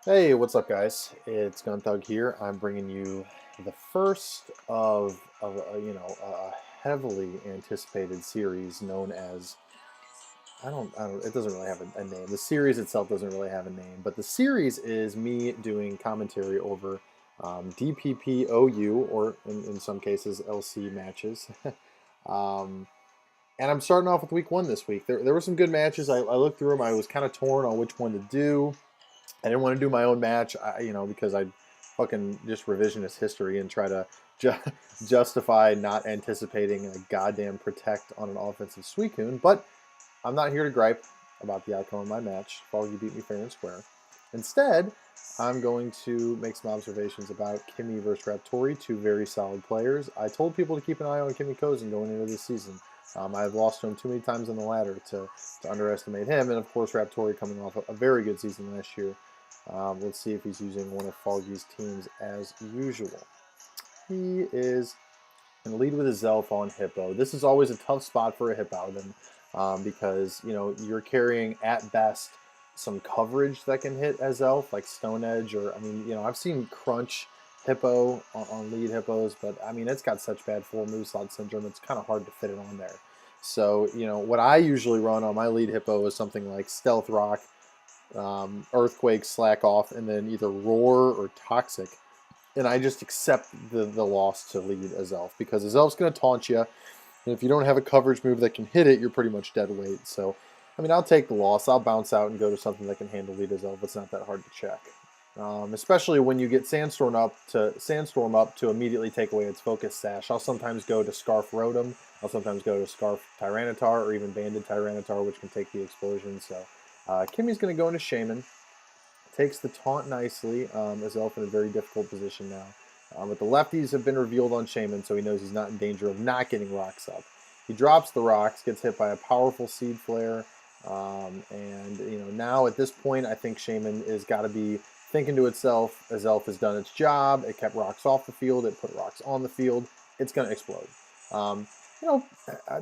Hey, what's up, guys? It's Gun Thug here. I'm bringing you the first of a heavily anticipated series known as I don't. It doesn't really have a name. The series itself doesn't really have a name, but the series is me doing commentary over DPP or in some cases LC matches. um, and I'm starting off with week one this week. There were some good matches. I looked through them. I was kind of torn on which one to do. I didn't want to do my own match, because I fucking just revisionist history and try to ju justify not anticipating a goddamn protect on an offensive Suicune. But I'm not here to gripe about the outcome of my match. Foggy beat me fair and square. Instead, I'm going to make some observations about Kimi versus Raptori, two very solid players. I told people to keep an eye on Kimikozen going into this season. I've lost to him too many times on the ladder to underestimate him, and of course Raptori coming off a very good season last year. Let's see if he's using one of Foggy's teams as usual. He is going to lead with a Zelf on Hippo. This is always a tough spot for a Hippowdon because, you're carrying at best some coverage that can hit as Elf, like Stone Edge, or, I've seen Crunch Hippo on lead Hippos, but, it's got such bad full move slot syndrome, it's kind of hard to fit it on there. So, what I usually run on my lead Hippo is something like Stealth Rock, Earthquake, Slack Off, and then either Roar or Toxic. And I just accept the loss to lead as Elf because as Elf's going to taunt you. And if you don't have a coverage move that can hit it, you're pretty much dead weight. So, I'll take the loss. I'll bounce out and go to something that can handle lead as Elf. It's not that hard to check. Especially when you get Sandstorm up to immediately take away its focus sash. I'll sometimes go to Scarf Rotom. I'll sometimes go to Scarf Tyranitar or even Banded Tyranitar, which can take the explosion. So Kimmy's going to go into Shaman. Takes the taunt nicely, as Elf in a very difficult position now. But the lefties have been revealed on Shaman, so he knows he's not in danger of not getting rocks up. He drops the rocks, gets hit by a powerful Seed Flare, and now at this point, I think Shaman has got to be thinking to itself, as Elf has done its job. It kept rocks off the field. It put rocks on the field. It's going to explode. Um,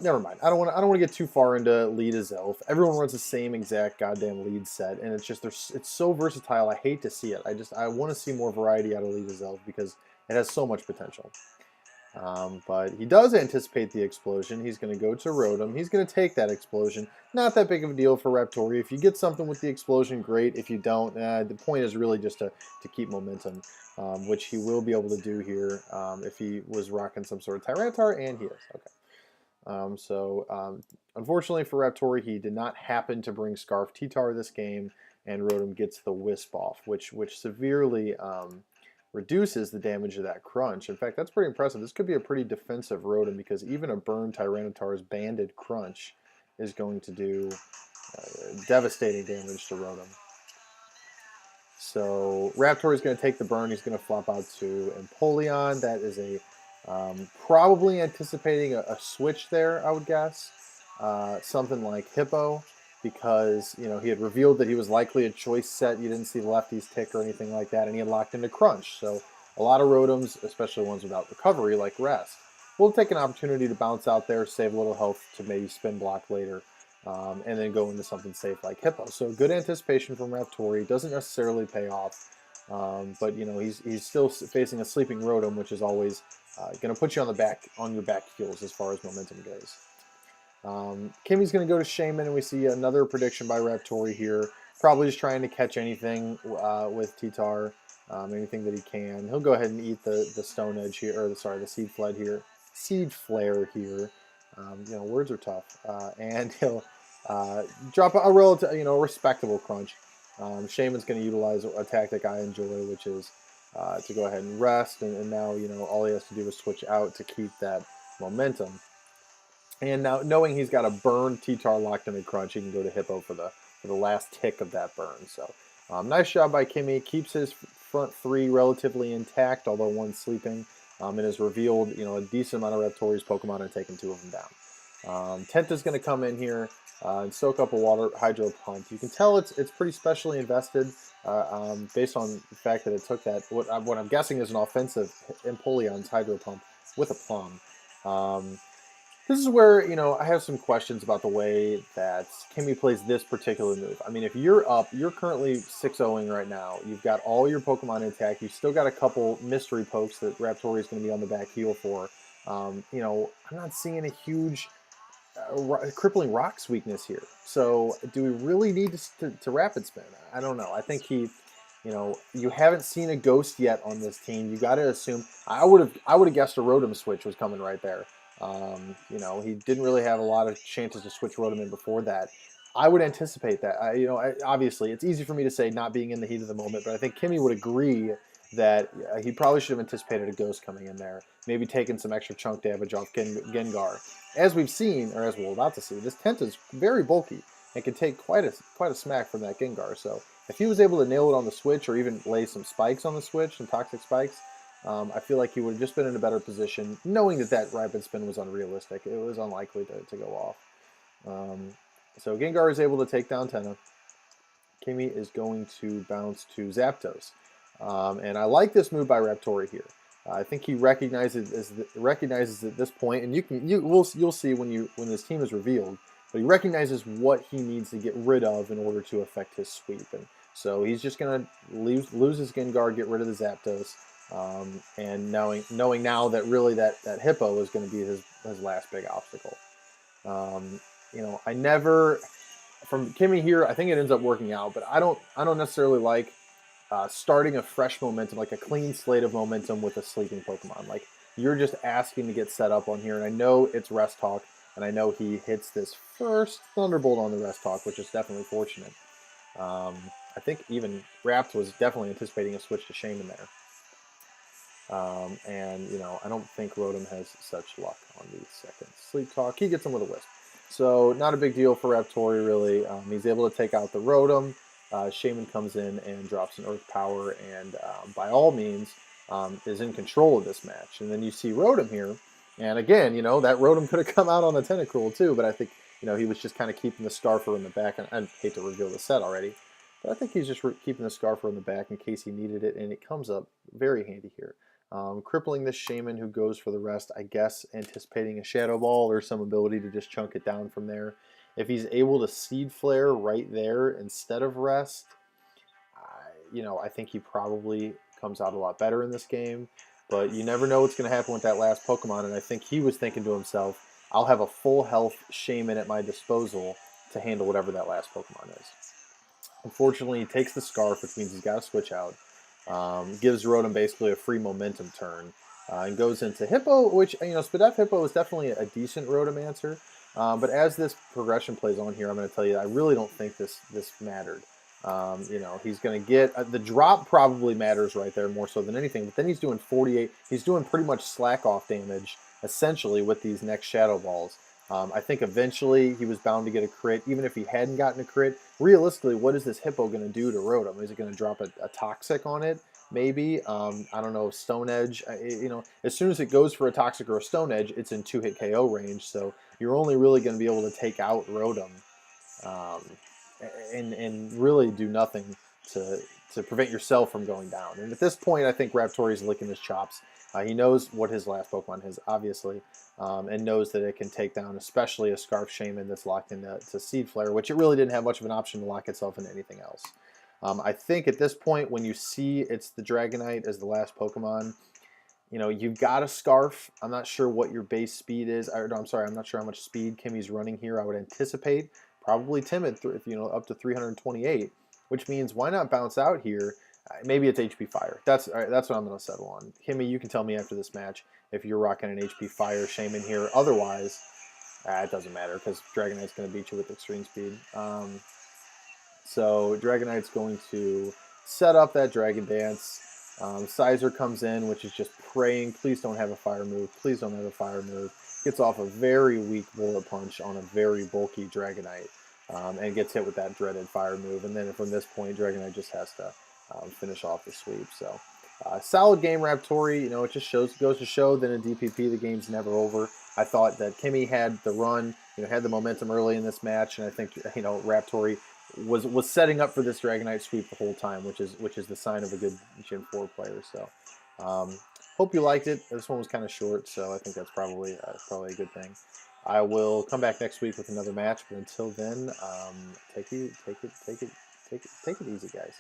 Never mind. I don't want to get too far into lead as Elf. Everyone runs the same exact goddamn lead set, and it's so versatile. I hate to see it. I want to see more variety out of lead as Elf because it has so much potential. But he does anticipate the explosion. He's going to go to Rotom. He's going to take that explosion. Not that big of a deal for Raptori. If you get something with the explosion, great. If you don't, the point is really just to keep momentum, which he will be able to do here if he was rocking some sort of Tyranitar, and he is. Okay. Unfortunately for Raptori, he did not happen to bring Scarf T-Tar this game, and Rotom gets the Wisp off, which severely reduces the damage of that Crunch. In fact, that's pretty impressive. This could be a pretty defensive Rotom because even a burned Tyranitar's Banded Crunch is going to do devastating damage to Rotom. So Raptor is going to take the burn. He's going to flop out to Empoleon. That is a probably anticipating a switch there, I would guess. Something like Hippo, because he had revealed that he was likely a choice set. You didn't see the lefties tick or anything like that, and he had locked into Crunch. So a lot of Rotoms, especially ones without recovery, like Rest, will take an opportunity to bounce out there, save a little health to maybe spin block later. And then go into something safe like Hippo. So good anticipation from Raptori. Doesn't necessarily pay off, but he's still facing a sleeping Rotom, which is always going to put you on your back heels as far as momentum goes. Kimmy's going to go to Shaman, and we see another prediction by Raptori here. Probably just trying to catch anything with T-Tar, anything that he can. He'll go ahead and eat the Stone Edge here, or the Seed Flare here. Words are tough, and he'll drop a relative, respectable Crunch. Shaman's going to utilize a tactic I enjoy, which is to go ahead and rest, and now all he has to do is switch out to keep that momentum. And now, knowing he's got a burn T-Tar locked in a Crunch, he can go to Hippo for the last tick of that burn. So, nice job by Kimmy. Keeps his front three relatively intact, although one's sleeping, and has revealed a decent amount of Raptori's Pokemon and taken two of them down. Tenta's going to come in here and soak up a water Hydro Pump. You can tell it's pretty specially invested based on the fact that it took that what I'm guessing is an offensive Empoleon's Hydro Pump with a Plum. This is where, I have some questions about the way that Kimmy plays this particular move. I mean, if you're up, you're currently 6-0ing right now. You've got all your Pokemon intact. You've still got a couple mystery pokes that Raptori is going to be on the back heel for. I'm not seeing a huge crippling rocks weakness here. So do we really need to rapid spin? I don't know. I think you haven't seen a ghost yet on this team. You got to assume. I would have guessed a Rotom switch was coming right there. He didn't really have a lot of chances to switch Rotom in before that. I would anticipate that. Obviously, it's easy for me to say not being in the heat of the moment, but I think Kimmy would agree that he probably should have anticipated a ghost coming in there, maybe taking some extra chunk damage off Gengar. As we've seen, or as we're about to see, this tent is very bulky and can take quite a smack from that Gengar. So if he was able to nail it on the switch, or even lay some spikes on the switch, some toxic spikes, I feel like he would have just been in a better position, knowing that rapid spin was unrealistic. It was unlikely to go off. So Gengar is able to take down Tenna. Kimmy is going to bounce to Zapdos. And I like this move by Raptori here. I think he recognizes at this point, and you'll see when this team is revealed, but he recognizes what he needs to get rid of in order to affect his sweep. And so he's just going to lose his Gengar, get rid of the Zapdos, and knowing now that really that Hippo is going to be his last big obstacle. I never, from Kimmy here, I think it ends up working out, but I don't necessarily like starting a fresh momentum, like a clean slate of momentum with a sleeping Pokemon. Like, you're just asking to get set up on here, and I know it's Rest Talk, and I know he hits this first Thunderbolt on the Rest Talk, which is definitely fortunate. I think even Rapt was definitely anticipating a switch to Shaman there. I don't think Rotom has such luck on the second Sleep Talk. He gets him with a Wisp. So not a big deal for Raptori, really. He's able to take out the Rotom. Shaman comes in and drops an Earth Power, and by all means is in control of this match. And then you see Rotom here, and again, that Rotom could have come out on the Tentacruel too, but I think he was just kind of keeping the Scarfer in the back. And I hate to reveal the set already, but I think he's just keeping the Scarfer in the back in case he needed it, and it comes up very handy here. Crippling this Shaman who goes for the rest, I guess anticipating a Shadow Ball or some ability to just chunk it down from there. If he's able to Seed Flare right there instead of rest, I think he probably comes out a lot better in this game. But you never know what's going to happen with that last Pokemon, and I think he was thinking to himself, I'll have a full health Shaman at my disposal to handle whatever that last Pokemon is. Unfortunately, he takes the Scarf, which means he's got to switch out. Gives Rotom basically a free momentum turn. And goes into Hippo, which, Spadef Hippo is definitely a decent Rotom answer. But as this progression plays on here, I'm going to tell you, I really don't think this mattered. He's going to get the drop probably matters right there more so than anything. But then he's doing 48. He's doing pretty much slack off damage essentially with these next Shadow Balls. I think eventually he was bound to get a crit, even if he hadn't gotten a crit. Realistically, what is this Hippo going to do to Rotom? Is it going to drop a Toxic on it? Maybe. I don't know. Stone Edge. As soon as it goes for a Toxic or a Stone Edge, it's in 2-hit KO range. So you're only really going to be able to take out Rotom and really do nothing to prevent yourself from going down. And at this point, I think Raptori is licking his chops. He knows what his last Pokemon is, obviously, and knows that it can take down especially a Scarf Shaman that's locked into Seed Flare, which it really didn't have much of an option to lock itself into anything else. I think at this point, when you see it's the Dragonite as the last Pokemon, you've got a Scarf. I'm not sure what your base speed is. I'm not sure how much speed Kimmy's running here. I would anticipate probably timid, up to 328, which means why not bounce out here? Maybe it's HP Fire. That's all right, that's what I'm going to settle on. Kimmy, you can tell me after this match if you're rocking an HP Fire Shaman here. Otherwise, it doesn't matter because Dragonite's going to beat you with extreme speed. So Dragonite's going to set up that Dragon Dance. Sizer comes in, which is just praying, please don't have a fire move. Please don't have a fire move. Gets off a very weak Bullet Punch on a very bulky Dragonite. And gets hit with that dreaded fire move. And then from this point, Dragonite just has to finish off the sweep. So solid game, Raptori. It just goes to show that in DPP the game's never over. I thought that Kimmy had the run, had the momentum early in this match, and I think Raptori was setting up for this Dragonite sweep the whole time, which is the sign of a good Gen 4 player. So hope you liked it. This one was kind of short, so I think that's probably a good thing. I will come back next week with another match, but until then, take it easy, guys.